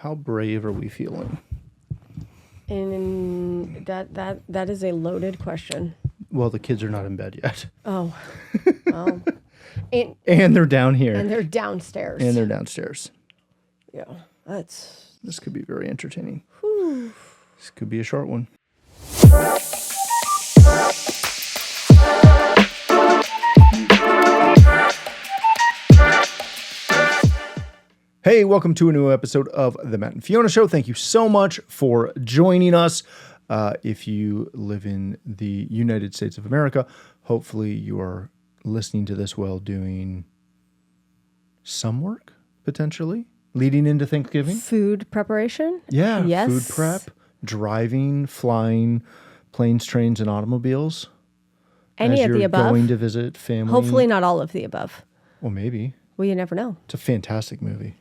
How brave are we feeling? And that is a loaded question. Well, the kids are not in bed yet. Oh. Well. And they're down here. And they're downstairs. Yeah. That's... This could be very entertaining. Whew. This could be a short one. Hey, welcome to a new episode of The Matt and Fiona Show. Thank you so much for joining us. If you live in the United States of America, hopefully you are listening to this while doing some work, potentially, leading into Thanksgiving. Food preparation? Yeah, yes. Food prep, driving, flying, planes, trains, and automobiles. Any of the above? Going to visit family. Hopefully not all of the above. Well, maybe. Well, you never know. It's a fantastic movie.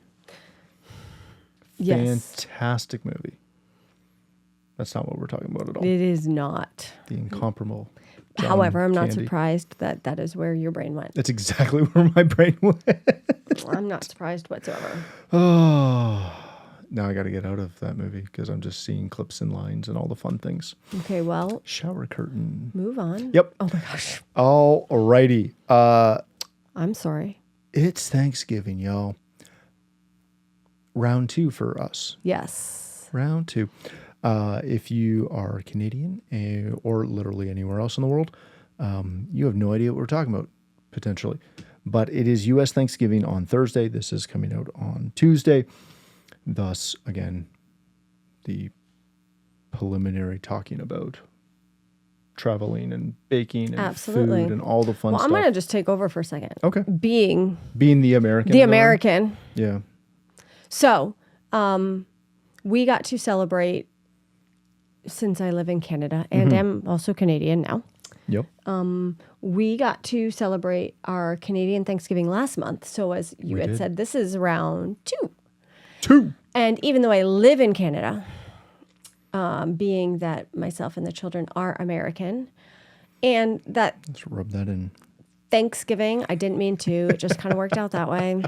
Yes. Fantastic movie. That's not what we're talking about at all. It is not. The incomparable John However, I'm not Candy. surprised that is where your brain went. That's exactly where my brain went. I'm not surprised whatsoever. Oh, now I got to get out of that movie because I'm just seeing clips and lines and all the fun things. Okay, well. Shower curtain. Move on. Yep. Oh my gosh. All righty. I'm sorry. It's Thanksgiving, y'all. Round 2 for us. Yes. Round 2. If you are Canadian or literally anywhere else in the world, you have no idea what we're talking about, potentially. But it is U.S. Thanksgiving on Thursday. This is coming out on Tuesday. Thus, again, the preliminary talking about traveling and baking and Absolutely. food and all the fun stuff. I'm going to just take over for a second. Okay. Being the American. The American. Yeah. So, we got to celebrate, since I live in Canada and am also Canadian now. Yep. We got to celebrate our Canadian Thanksgiving last month. So as you had said, this is round 2. And even though I live in Canada, being that myself and the children are American, and that... Let's rub that in. Thanksgiving, I didn't mean to. It just kind of worked out that way.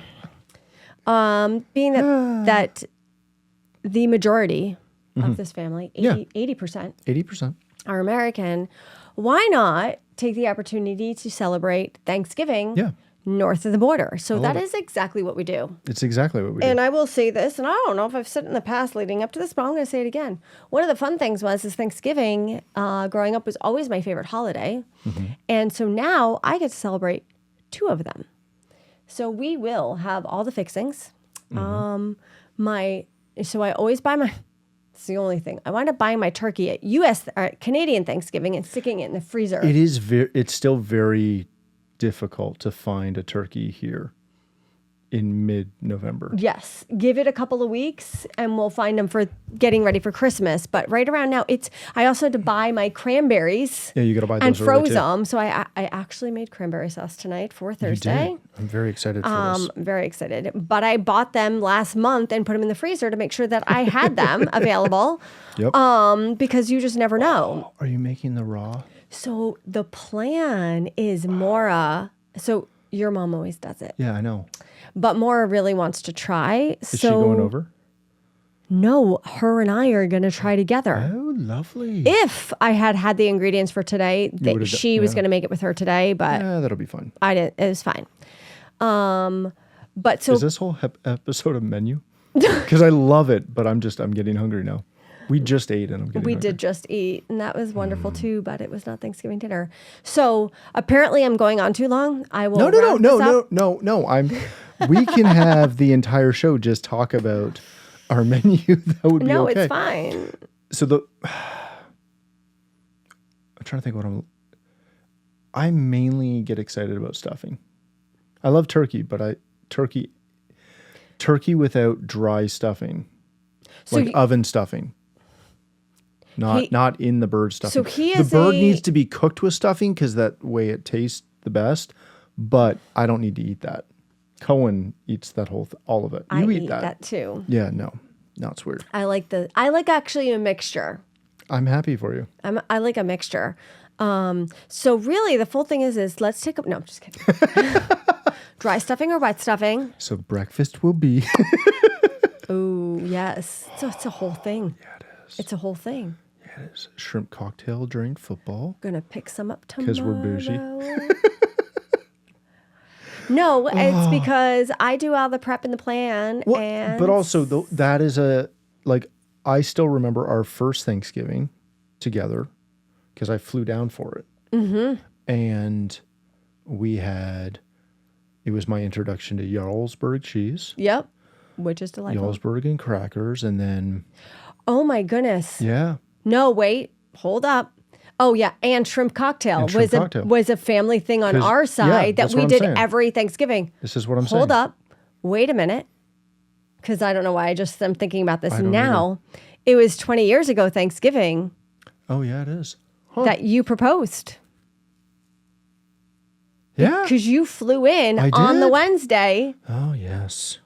Being that the majority of this family, 80% are American, why not take the opportunity to celebrate Thanksgiving north of the border? So that is exactly what we do. It's exactly what we do. And I will say this, and I don't know if I've said it in the past leading up to this, but I'm going to say it again. One of the fun things is Thanksgiving, growing up, was always my favorite holiday. And so now I get to celebrate 2 of them. So we will have all the fixings. So I always buy my... It's the only thing. I wind up buying my turkey at Canadian Thanksgiving and sticking it in the freezer. It's still very difficult to find a turkey here in mid-November. Yes. Give it a couple of weeks and we'll find them for getting ready for Christmas. But right around now, I also had to buy my cranberries. Yeah, you got to buy those and froze early, them. So I actually made cranberry sauce tonight for Thursday. You did. I'm very excited for this. I'm very excited. But I bought them last month and put them in the freezer to make sure that I had them available. Yep. Because you just never know. Are you making the raw? So the plan is Maura. So your mom always does it. Yeah, I know. But Maura really wants to try. Is she going over? No, her and I are going to try together. Oh, lovely. If I had the ingredients for today, she was going to make it with her today, but yeah, that'll be fine. I didn't. It was fine. But so is this whole episode a menu? Because I love it, but I'm getting hungry now. We just ate and I'm getting hungry. We did just eat, and that was wonderful too, but it was not Thanksgiving dinner. So apparently I'm going on too long. I will No. We can have the entire show just talk about our menu. That would be okay. No, it's fine. So I'm trying to think I mainly get excited about stuffing. I love turkey, but turkey without dry stuffing, so oven stuffing. Not in the bird stuffing. So the bird needs to be cooked with stuffing because that way it tastes the best. But I don't need to eat that. Cohen eats that all of it. You eat that too. Yeah, no, it's weird. I like actually a mixture. I'm happy for you. I like a mixture. So really, the full thing is let's take no, I'm just kidding. Dry stuffing or wet stuffing. So breakfast will be. Oh, yes. So it's a whole thing. Yeah, it is. It's a whole thing. Yeah, it is. Shrimp cocktail during football. Gonna pick some up tomorrow. Because we're bougie. No, it's because I do all the prep and the plan. Well, And but also, that is I still remember our first Thanksgiving together because I flew down for it. Mm-hmm. And it was my introduction to Jarlsberg cheese. Yep. Which is delightful. Jarlsberg and crackers. And then, Oh my goodness. yeah. No, wait. Hold up. Oh yeah, and shrimp cocktail And shrimp cocktail. was a family thing on 'Cause- our yeah, side that that's we what I'm did saying. every Thanksgiving. This is what I'm saying. Hold up. Wait a minute. Because I don't know why I'm thinking about this I don't now. It was 20 years ago Thanksgiving Oh, yeah, it is. Huh. that you proposed. Yeah. Because you flew in I on the did. Wednesday. Oh, yes.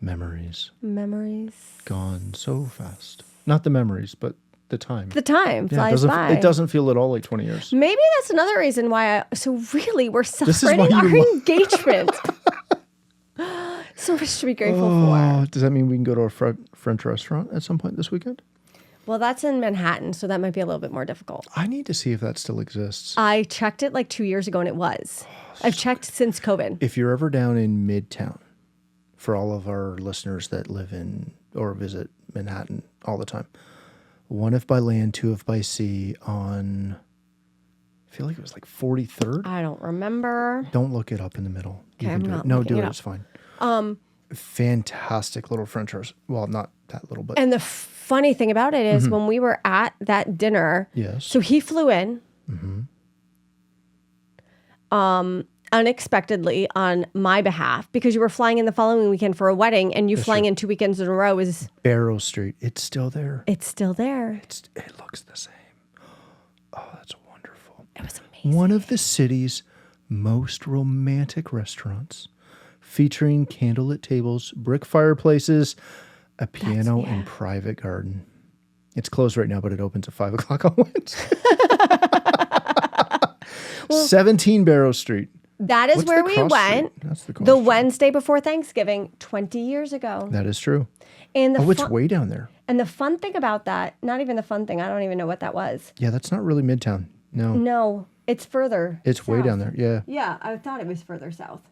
Memories Memories. gone so fast. Not the memories, but the time. The time Yeah, flies by. it doesn't feel at all like 20 years. Maybe that's another reason why so really we're is why celebrating our you engagement. So much to be grateful for. Oh, does that mean we can go to a French restaurant at some point this weekend? Well, that's in Manhattan, so that might be a little bit more difficult. I need to see if that still exists. I checked it like 2 years ago and it was. I've checked since COVID. If you're ever down in Midtown, for all of our listeners that live in or visit Manhattan all the time, one if by land, two if by sea on, I feel like it was like 43rd. I don't remember. Don't look it up in the middle. You Okay, can I'm do not it. No, looking do it it. up. It's fine. Fantastic little French restaurant. Well, not that little, but And the funny thing about it is when we were at that dinner, yes. so he flew in unexpectedly on my behalf because you were flying in the following weekend for a wedding and you flying in 2 weekends in a row is Barrow Street. It's still there. it's still there. It looks the same. Oh, that's wonderful. It was amazing. One of the city's most romantic restaurants, featuring candlelit tables, brick fireplaces, a piano, and private garden. It's closed right now, but it opens at 5 o'clock on Wednesday. 17 Barrow Street. That is What's where the we cross went street? That's the cross the street. Wednesday before Thanksgiving 20 years ago. That is true. And the Oh, it's fun- way down there. and the fun thing about that, not even the fun thing, I don't even know what that was. Yeah, that's not really Midtown. No, No, it's further. it's way south. down there. Yeah, Yeah, I thought it was further south.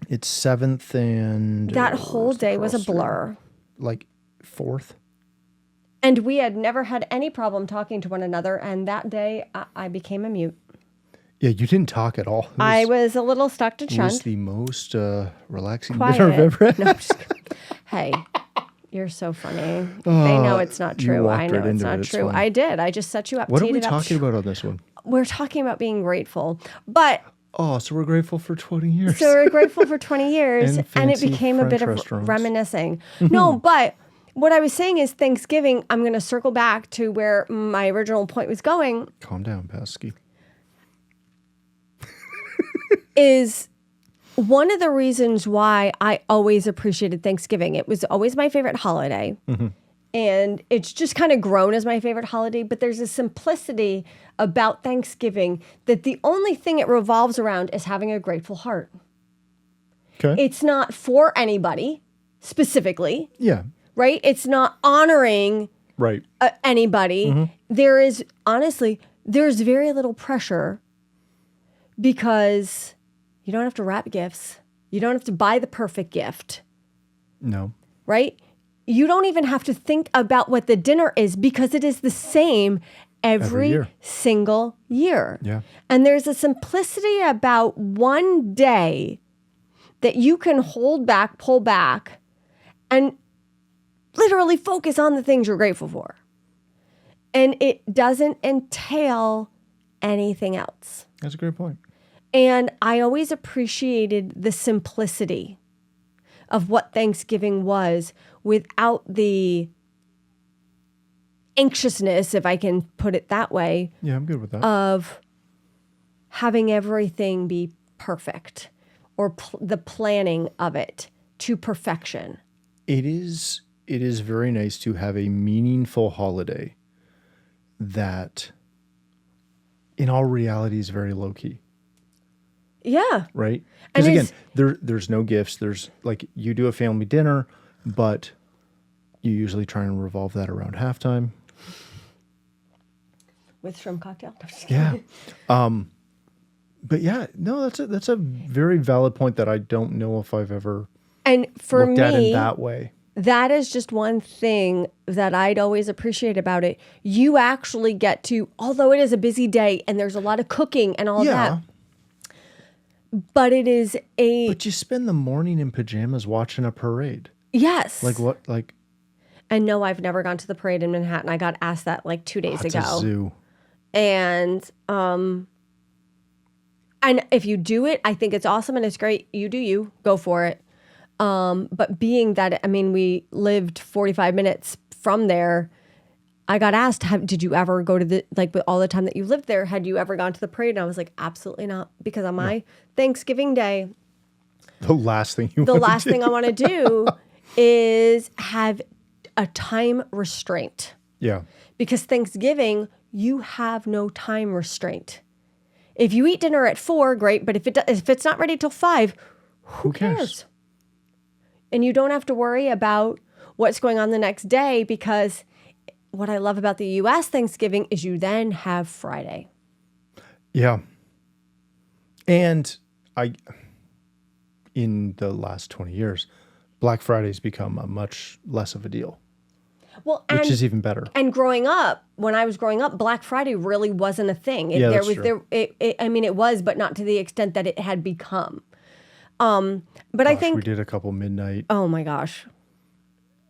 it's 7th and... That whole where's the day was a cross street? blur. Like 4th? And we had never had any problem talking to one another. And that day, I became a mute. Yeah, you didn't talk at all. I was a little stuck to It was chunt. the most relaxing Quiet. dinner I've ever had. No, I'm just kidding. Hey, you're so funny. They know it's not you true. walked I know right it's into not it. It's true. fine. I did. I just set you up. What are teed we it up. talking about on this one? We're talking about being grateful. But Oh, so we're grateful for 20 years. so we're grateful for 20 years. And And it fancy became a bit French of restaurants. reminiscing. No, but what I was saying is Thanksgiving, I'm going to circle back to where my original point was going. Calm down, Pesky. Is one of the reasons why I always appreciated Thanksgiving. It was always my favorite holiday. And it's just kind of grown as my favorite holiday. But there's a simplicity about Thanksgiving that the only thing it revolves around is having a grateful heart. Okay. It's not for anybody specifically, Yeah, right? It's not honoring right. anybody. There is, honestly, there's very little pressure because you don't have to wrap gifts. You don't have to buy the perfect gift, No. right? You don't even have to think about what the dinner is because it is the same every year. single year. Yeah. And there's a simplicity about one day that you can hold back, pull back, and literally focus on the things you're grateful for. And it doesn't entail anything else. That's a great point. And I always appreciated the simplicity of what Thanksgiving was without the anxiousness, if I can put it that way, Yeah, I'm good with that. of having everything be perfect or the planning of it to perfection. It is very nice to have a meaningful holiday that in all reality is very low key, Yeah. right? Because And again, there's no gifts. There's like you do a family dinner, but You usually try and revolve that around halftime. With shrimp cocktail. No, I'm just Yeah. kidding. But yeah, no, that's a very valid point that I don't know if I've ever And for looked at in me, that way. that is just one thing that I'd always appreciate about it. You actually get to, although it is a busy day and there's a lot of cooking and all Yeah. that, but it is But you spend the morning in pajamas watching a parade. yes. Like what? Like And no, I've never gone to the parade in Manhattan. I got asked that like 2 days it's ago. a zoo. And if you do it, I think it's awesome and it's great. You do you, go for it. But being that, I mean, we lived 45 minutes from there, I got asked, did you ever go to the, like with all the time that you lived there, had you ever gone to the parade? And I was like, absolutely not. Because on my Thanksgiving Day, The last thing you the want last to do. thing I want to do is have a time restraint. Yeah. Because Thanksgiving, you have no time restraint. If you eat dinner at 4, great. But if it's not ready till 5, who cares? And you don't have to worry about what's going on the next day, because what I love about the U.S. Thanksgiving is you then have Friday. Yeah. And in the last 20 years, Black Friday's become a much less of a deal, Well, which is even better. And growing up, when I was growing up, Black Friday really wasn't a thing. Yeah, that's true. I mean, it was, but not to the extent that it had become. But I Gosh, think, we did a couple midnight oh my gosh,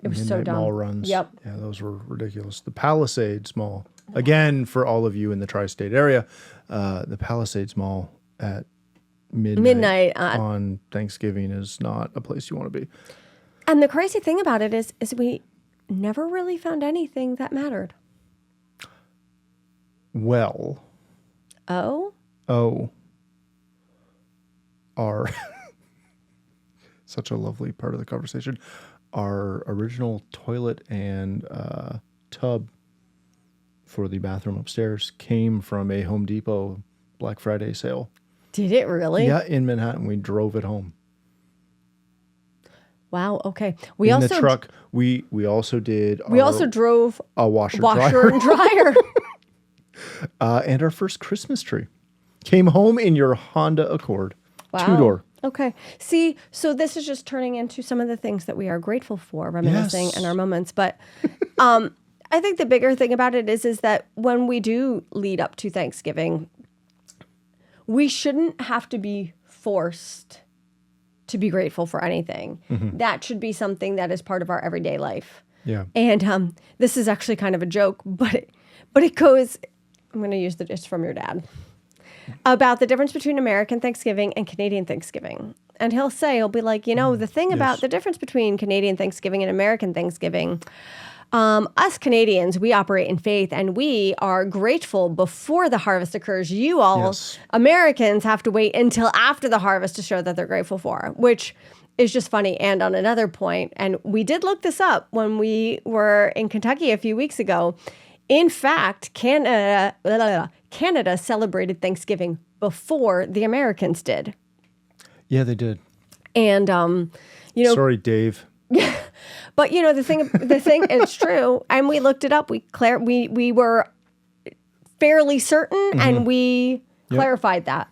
it was so dumb. mall runs. Yep. Yeah, those were ridiculous. The Palisades Mall, again, for all of you in the tri-state area, the Palisades Mall at midnight on Thanksgiving is not a place you want to be. And the crazy thing about it is we never really found anything that mattered. Well, Oh, our such a lovely part of the conversation. Our original toilet and tub for the bathroom upstairs came from a Home Depot Black Friday sale. did it really? Yeah, in Manhattan. We drove it home. Wow. Okay. In the truck, we also did. We also drove a washer and dryer. and our first Christmas tree came home in your Honda Accord, Wow. 2-door. Okay. See, so this is just turning into some of the things that we are grateful for, reminiscing Yes. in our moments. But I think the bigger thing about it is that when we do lead up to Thanksgiving, we shouldn't have to be forced to be grateful for anything. Mm-hmm. That should be something that is part of our everyday life. Yeah. And this is actually kind of a joke, but it goes, I'm going to use it's from your dad, about the difference between American Thanksgiving and Canadian Thanksgiving. And he'll be like, the thing about the difference between Canadian Thanksgiving and American Thanksgiving, us Canadians, we operate in faith and we are grateful before the harvest occurs. You all, Yes. Americans, have to wait until after the harvest to show that they're grateful for, which is just funny. And on another point, and we did look this up when we were in Kentucky a few weeks ago. In fact, Canada celebrated Thanksgiving before the Americans did. Yeah, they did. And, Sorry, Dave. but the thing, it's true. And we looked it up. We were fairly certain and we clarified that.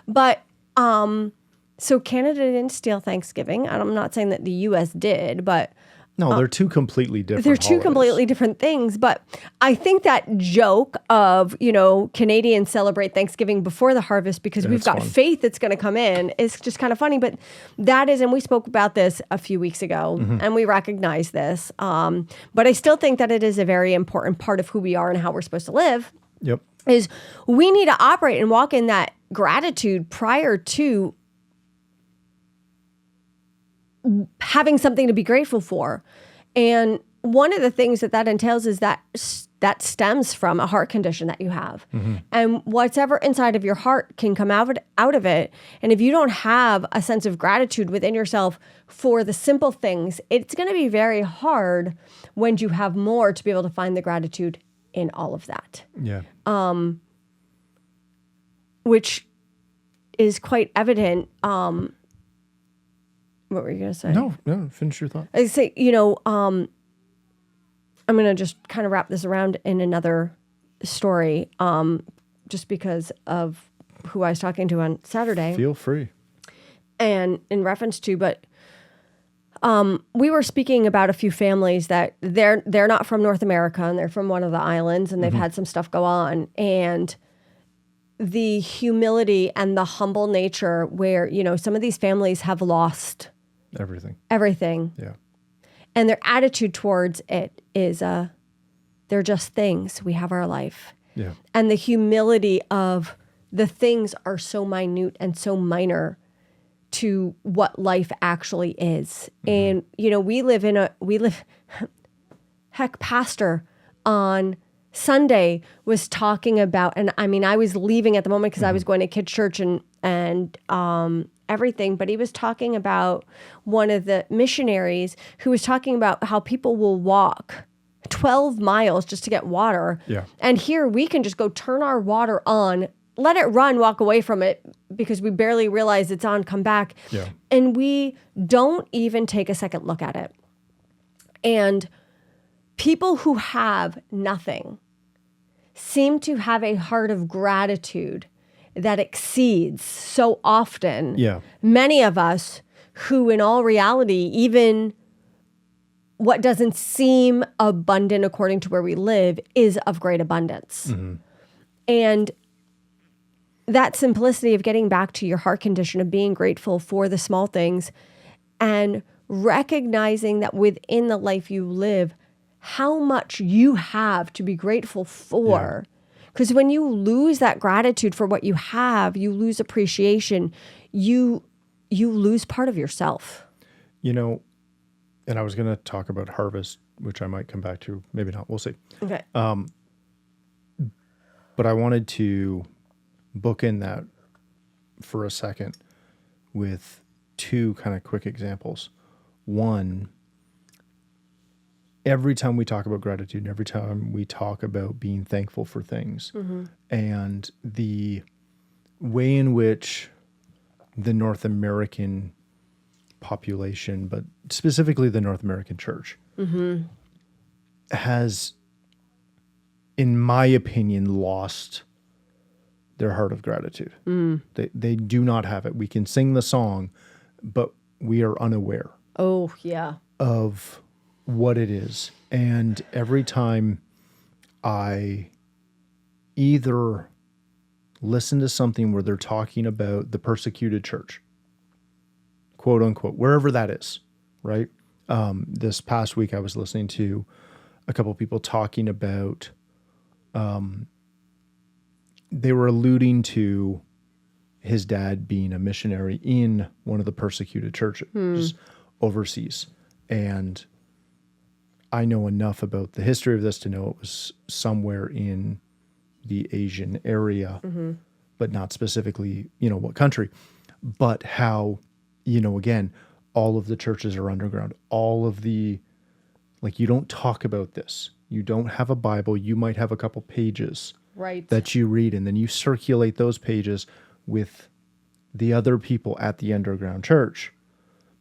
But, so Canada didn't steal Thanksgiving. I'm not saying that the U.S. did, but No, they're two completely different. they're two holidays. completely different things. But I think that joke of, Canadians celebrate Thanksgiving before the harvest because we've got fun. faith that's going to come in is just kind of funny. But that is, and we spoke about this a few weeks ago and we recognize this. But I still think that it is a very important part of who we are and how we're supposed to live. Yep. Is we need to operate and walk in that gratitude prior to having something to be grateful for. And one of the things that entails is that stems from a heart condition that you have. And whatever inside of your heart can come out of it. And if you don't have a sense of gratitude within yourself for the simple things, it's going to be very hard when you have more to be able to find the gratitude in all of that. Yeah. Which is quite evident. What were you going to say? No, finish your thought. I say, I'm going to just kind of wrap this around in another story, just because of who I was talking to on Saturday. Feel free. And in reference to, but we were speaking about a few families that they're not from North America and they're from one of the islands and they've had some stuff go on. And the humility and the humble nature where, you know, some of these families have lost everything. Yeah. And their attitude towards it is, they're just things. We have our life. Yeah. And the humility of the things are so minute and so minor to what life actually is. And, you know, pastor on Sunday was talking about, and I mean, I was leaving at the moment because I was going to kids' church and everything, but he was talking about one of the missionaries who was talking about how people will walk 12 miles just to get water. Yeah. And here we can just go turn our water on, let it run, walk away from it because we barely realize it's on, come back. Yeah. And we don't even take a second look at it. And people who have nothing seem to have a heart of gratitude that exceeds so often many of us who in all reality, even what doesn't seem abundant according to where we live is of great abundance. And that simplicity of getting back to your heart condition of being grateful for the small things and recognizing that within the life you live, how much you have to be grateful for. Because when you lose that gratitude for what you have, you lose appreciation, you lose part of yourself. You know, and I was going to talk about harvest, which I might come back to. Maybe not. We'll see. Okay. But I wanted to bookend that for a second with two kind of quick examples. One, every time we talk about gratitude, and every time we talk about being thankful for things, and the way in which the North American population, but specifically the North American church, has, in my opinion, lost their heart of gratitude. They do not have it. We can sing the song, but we are unaware of what it is. And every time I either listen to something where they're talking about the persecuted church, quote unquote, wherever that is, right? This past week, I was listening to a couple people talking about, they were alluding to his dad being a missionary in one of the persecuted churches overseas. And I know enough about the history of this to know it was somewhere in the Asian area, but not specifically, what country, but how, again, all of the churches are underground. All of the, you don't talk about this. You don't have a Bible. You might have a couple pages that you read, and then you circulate those pages with the other people at the underground church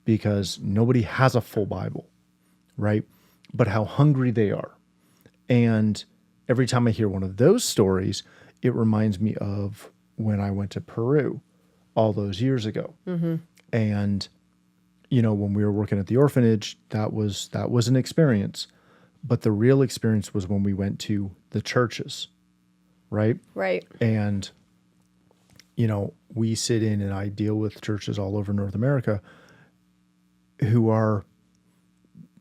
because nobody has a full Bible, right? But how hungry they are. And every time I hear one of those stories, it reminds me of when I went to Peru all those years ago. And, when we were working at the orphanage, that was an experience. But the real experience was when we went to the churches, right? Right. And, we sit in and I deal with churches all over North America who are,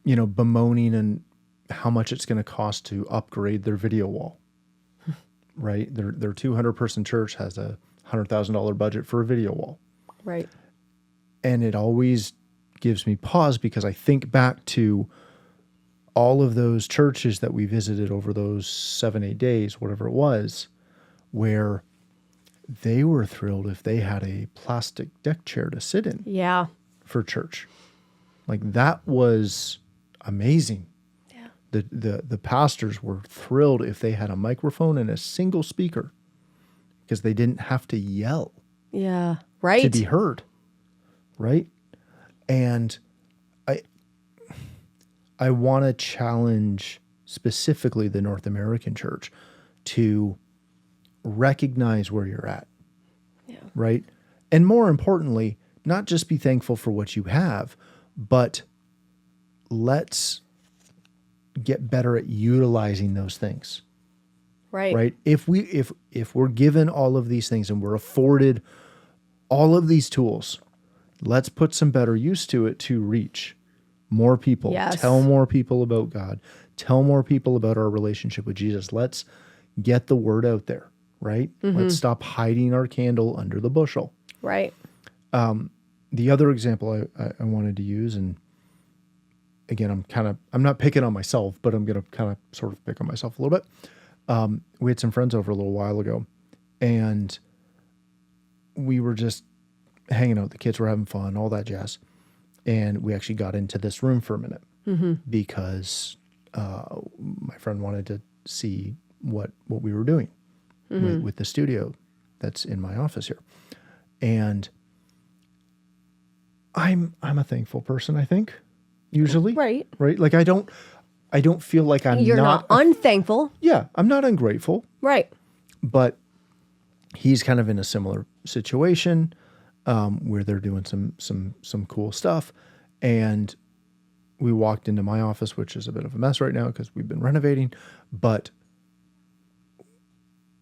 bemoaning and how much it's going to cost to upgrade their video wall, right? Their 200-person church has a $100,000 budget for a video wall. Right. And it always gives me pause because I think back to all of those churches that we visited over those 7-8 days, whatever it was, where they were thrilled if they had a plastic deck chair to sit in. Yeah. For church. That was amazing. Yeah. The pastors were thrilled if they had a microphone and a single speaker because they didn't have to yell. Yeah. Right. To be heard. Right? And I want to challenge specifically the North American church, to recognize where you're at, right? And more importantly, not just be thankful for what you have, but let's get better at utilizing those things. Right? If we're given all of these things and we're afforded all of these tools, let's put some better use to it to reach more people, tell more people about God, tell more people about our relationship with Jesus. Let's get the word out there, right? Let's stop hiding our candle under the bushel. Right. The other example I wanted to use, and again, I'm not picking on myself, but I'm going to kind of sort of pick on myself a little bit. We had some friends over a little while ago, and we were just hanging out. The kids were having fun, all that jazz. And we actually got into this room for a minute because my friend wanted to see what we were doing with the studio that's in my office here. And I'm a thankful person, I think, usually. Right. Like I don't feel like You're not unthankful. Yeah, I'm not ungrateful. Right. But he's kind of in a similar situation where they're doing some cool stuff. And we walked into my office, which is a bit of a mess right now because we've been renovating. But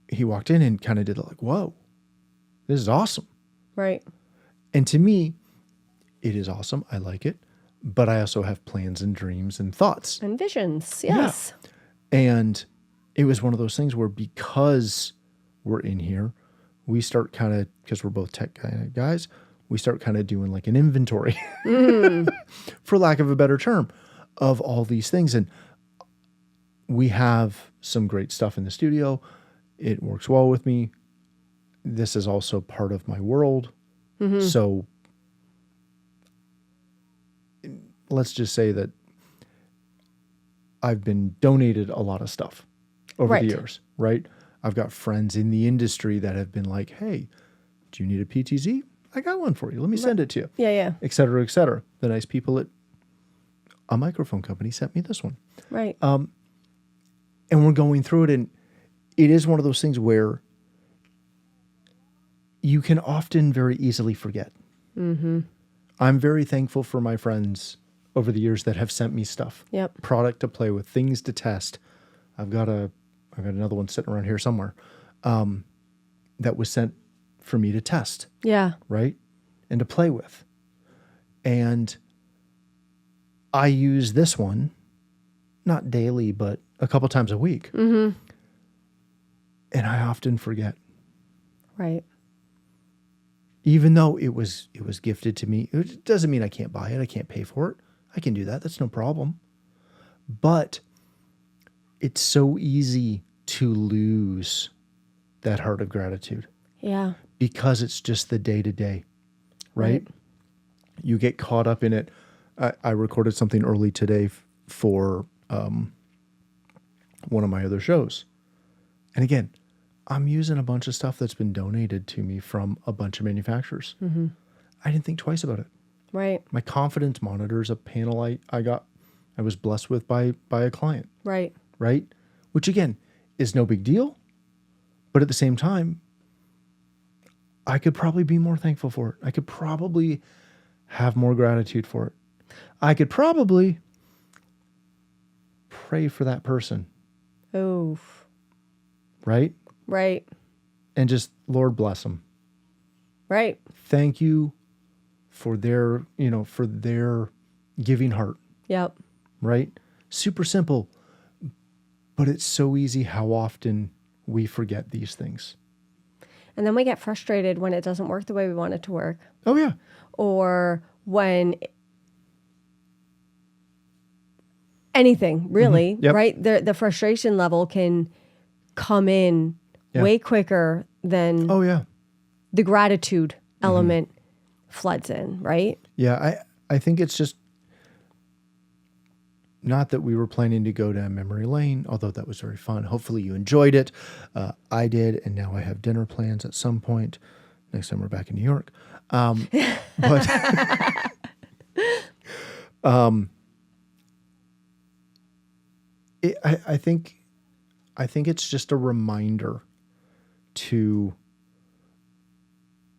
he walked in and kind of did like, whoa, this is awesome. Right. And to me, it is awesome. I like it. But I also have plans and dreams and thoughts. And visions, yes. Yeah. And it was one of those things where because we're in here, we start kind of, because we're both tech guys, we start kind of doing like an inventory, for lack of a better term, of all these things. And we have some great stuff in the studio. It works well with me. This is also part of my world. So let's just say that I've been donated a lot of stuff over the years, right? I've got friends in the industry that have been like, hey, do you need a PTZ? I got one for you. Let me send it to you. Yeah. Et cetera, et cetera. The nice people at a microphone company sent me this one. Right. And we're going through it, and it is one of those things where you can often very easily forget. I'm very thankful for my friends over the years that have sent me stuff. Yep. Product to play with, things to test. I've got another one sitting around here somewhere that was sent for me to test. Yeah. Right? And to play with. And I use this one, not daily, but a couple times a week. And I often forget. Right. Even though it was gifted to me, it doesn't mean I can't buy it. I can't pay for it. I can do that. That's no problem. But it's so easy to lose that heart of gratitude. Yeah. Because it's just the day-to-day, right? You get caught up in it. I recorded something early today for one of my other shows. And again, I'm using a bunch of stuff that's been donated to me from a bunch of manufacturers. I didn't think twice about it. Right. My confidence monitor is a panel I was blessed with by a client. Right. Right? Which again is no big deal. But at the same time, I could probably be more thankful for it. I could probably have more gratitude for it. I could probably pray for that person. Oof. Right? Right. And just, Lord bless them. Right. Thank you for their giving heart. Yep. Right? Super simple. But it's so easy how often we forget these things. And then we get frustrated when it doesn't work the way we want it to work. Oh, yeah. Or when anything, really, right? The frustration level can come in way quicker than the gratitude element floods in, right? Yeah, I think it's just not that we were planning to go down memory lane, although that was very fun. Hopefully you enjoyed it. I did, and now I have dinner plans at some point. Next time we're back in New York. But I think it's just a reminder to,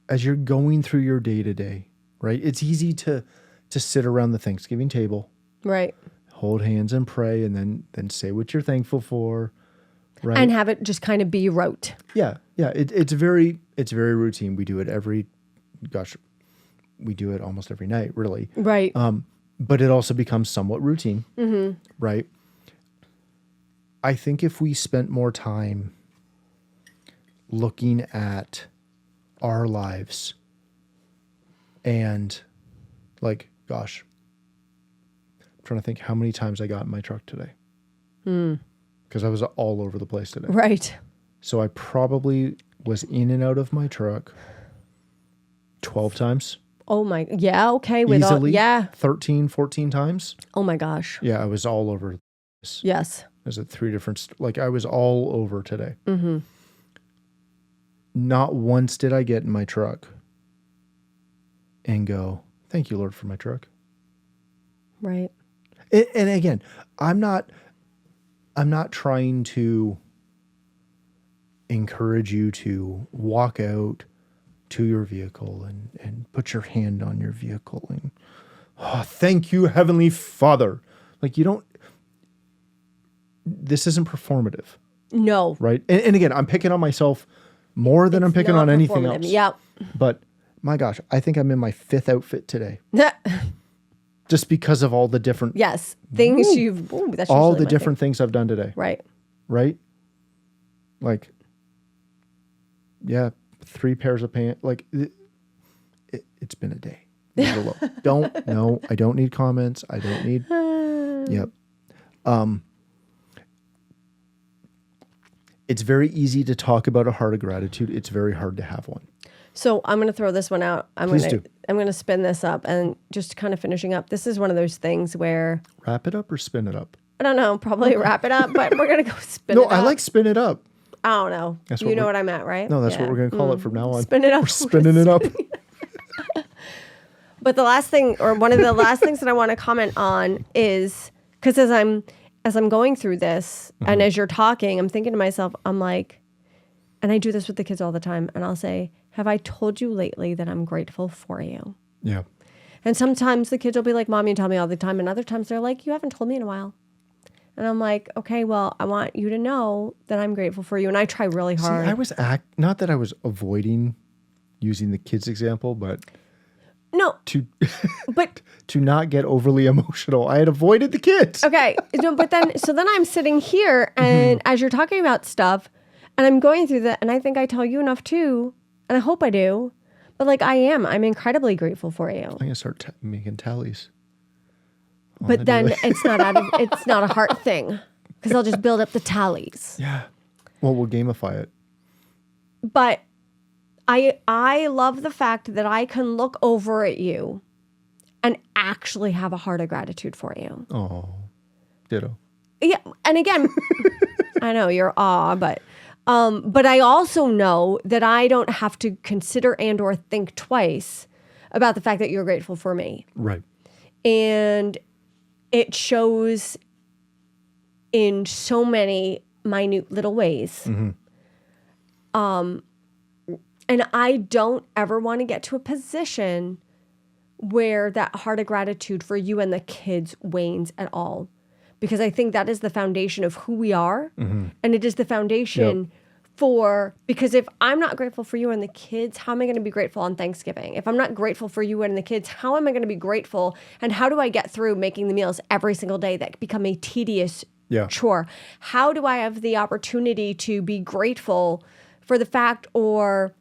as you're going through your day to day, right? It's easy to sit around the Thanksgiving table, Right. hold hands and pray, and then say what you're thankful for, right? And have it just kind of be rote. Yeah. It's very routine. We do it we do it almost every night, really. Right. But it also becomes somewhat routine, right? I think if we spent more time looking at our lives and like, gosh, I'm trying to think how many times I got in my truck today. Because I was all over the place today. Right. So I probably was in and out of my truck 12 times. Oh my, yeah, okay. With Easily. all, yeah. 13, 14 times. Oh my gosh. Yeah, I was all over this. Yes. I was at 3 different, I was all over today. Not once did I get in my truck and go, thank you, Lord, for my truck. Right. And again, I'm not trying to encourage you to walk out to your vehicle and put your hand on your vehicle and, oh, thank you, Heavenly Father. Like, this isn't performative, No. right? And again, I'm picking on myself more than I'm picking Not on anything performative. else. Yep. But my gosh, I think I'm in my 5th outfit today just because of all the different, Yes. Things that's all usually the my different things I've done today. thing. Right. Right? Like, yeah, 3 pairs of pants. Like, it's been a day. Leave it alone. I don't need comments. I don't need, yep. It's very easy to talk about a heart of gratitude. It's very hard to have one. So I'm going to throw this one out. Please do. I'm going to spin this up and just kind of finishing up. This is one of those things where Wrap it up or spin it up? I don't know, probably wrap it up, but we're going to go spin it No, up. I like spin it up. I don't know. That's You what know we're- what I'm at, right? No, that's Yeah. what we're going to call it from now on. Spin it up. We're spinning it up. But the last thing, or one of the last things that I want to comment on is, because as I'm going through this, and as you're talking, I'm thinking to myself, I'm like, and I do this with the kids all the time, and I'll say, have I told you lately that I'm grateful for you? Yeah. And sometimes the kids will be like, Mom, you tell me all the time. And other times they're like, you haven't told me in a while. And I'm like, okay, well, I want you to know that I'm grateful for you. And I try really hard. See, I was not that I was avoiding using the kids example, but No, but to not get overly emotional, I had avoided the kids. okay. No, but then I'm sitting here and as you're talking about stuff and I'm going through that and I think I tell you enough too. And I hope I do. But like I'm incredibly grateful for you. I'm going to start making tallies. But then it's not a heart thing because I'll just build up the tallies. Yeah. Well, we'll gamify it. But I love the fact that I can look over at you and actually have a heart of gratitude for you. Oh, ditto. Yeah, and again, I know you're but I also know that I don't have to consider and or think twice about the fact that you're grateful for me. Right. And it shows in so many minute little ways. And I don't ever want to get to a position where that heart of gratitude for you and the kids wanes at all. Because I think that is the foundation of who we are. And it is the foundation because if I'm not grateful for you and the kids, how am I going to be grateful on Thanksgiving? If I'm not grateful for you and the kids, how am I going to be grateful? And how do I get through making the meals every single day that become a tedious chore? How do I have the opportunity to be grateful for the fact or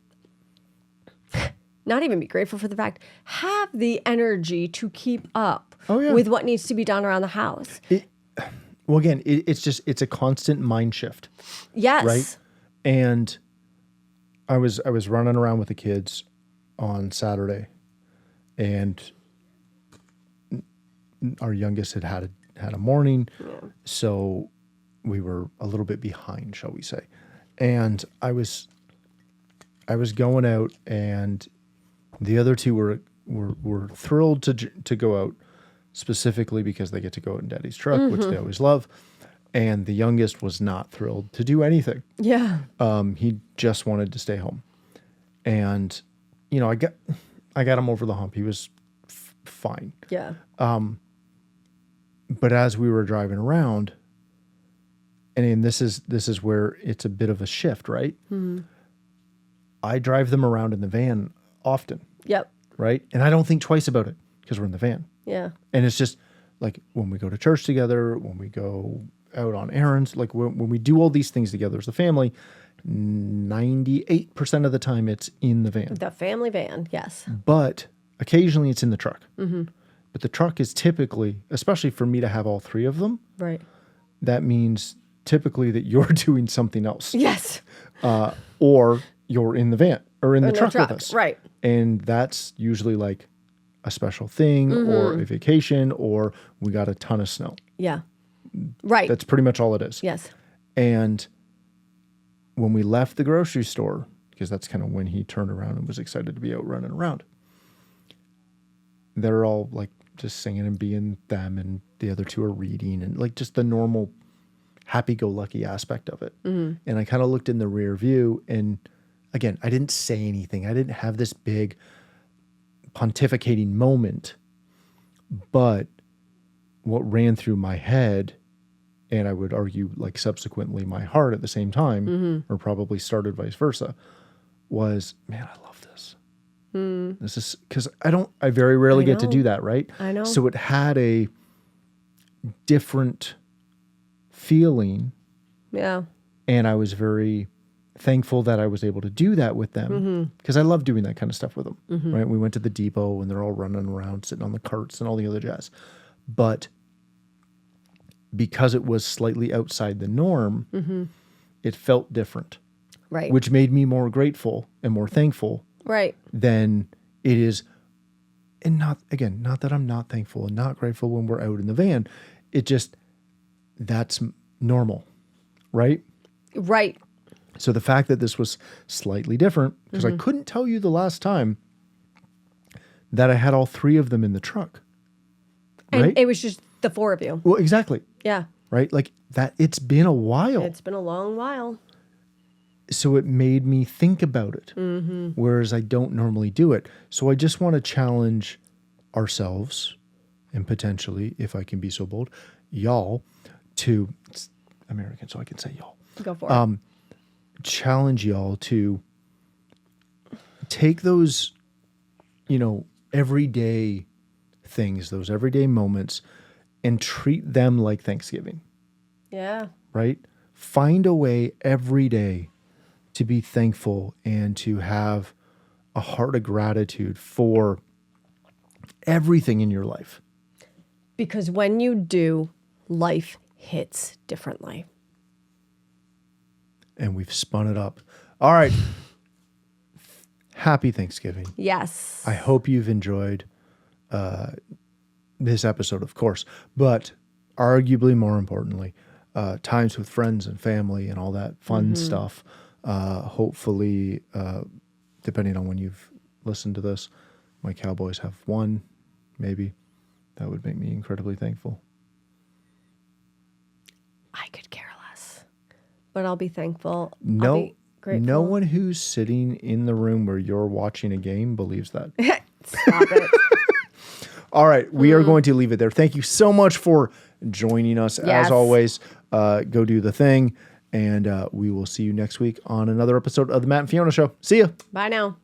not even be grateful for the fact, have the energy to keep up with what needs to be done around the house? Well, again, it's a constant mind shift. Yes. Right? And I was running around with the kids on Saturday, and our youngest had a morning, so we were a little bit behind, shall we say. And I was going out, and the other two were thrilled to go out, specifically because they get to go out in Daddy's truck, which they always love. And the youngest was not thrilled to do anything. Yeah. He just wanted to stay home. And, you know, I got him over the hump. He was fine. Yeah. But as we were driving around, and this is where it's a bit of a shift, right? Mm-hmm. I drive them around in the van often. Yep. Right? And I don't think twice about it because we're in the van. Yeah. And it's just like when we go to church together, when we go out on errands, like when we do all these things together as a family, 98% of the time it's in the van. The family van, yes. But occasionally it's in the truck. Mm-hmm. But the truck is typically, especially for me to have all three of them, right? That means typically that you're doing something else. Yes. Or you're in the van or in the truck with us. Right. And that's usually like a special thing or a vacation or we got a ton of snow. Yeah. Right. That's pretty much all it is. Yes. And when we left the grocery store, because that's kind of when he turned around and was excited to be out running around, they're all like just singing and being them, and the other two are reading, and like just the normal happy-go-lucky aspect of it. Mm-hmm. And I kind of looked in the rear view, and again, I didn't say anything. I didn't have this big pontificating moment, but what ran through my head, and I would argue like subsequently my heart at the same time, or probably started vice versa, was, man, I love this. This is because I very rarely get to do that, right? I know. So it had a different feeling. Yeah. And I was very thankful that I was able to do that with them because I love doing that kind of stuff with them, right? We went to the depot and they're all running around, sitting on the carts and all the other jazz. But because it was slightly outside the norm, it felt different. Right. Which made me more grateful and more thankful. Right. Than it is. And not that I'm not thankful and not grateful when we're out in the van. It just, that's normal. Right? Right. So the fact that this was slightly different, because I couldn't tell you the last time that I had all three of them in the truck. And right? it was just the four of you. Well, exactly. Yeah. Right? Like that, it's been a while. It's been a long while. So it made me think about it, whereas I don't normally do it. So I just want to challenge ourselves and potentially, if I can be so bold, y'all to, it's American, so I can say y'all. Go for it. Challenge y'all to take those, everyday things, those everyday moments, and treat them like Thanksgiving. Yeah. Right? Find a way every day to be thankful and to have a heart of gratitude for everything in your life. Because when you do, life hits differently. And we've spun it up. All right. Happy Thanksgiving. Yes. I hope you've enjoyed this episode, of course, but arguably more importantly, times with friends and family and all that fun stuff. Hopefully, depending on when you've listened to this, my Cowboys have won, maybe. That would make me incredibly thankful. I could care less, but I'll be thankful. No, I'll be grateful. No one who's sitting in the room where you're watching a game believes that. Stop it. All right, we are going to leave it there. Thank you so much for joining us. Yes. As always, go do the thing. And we will see you next week on another episode of the Matt and Fiona Show. See ya. Bye now.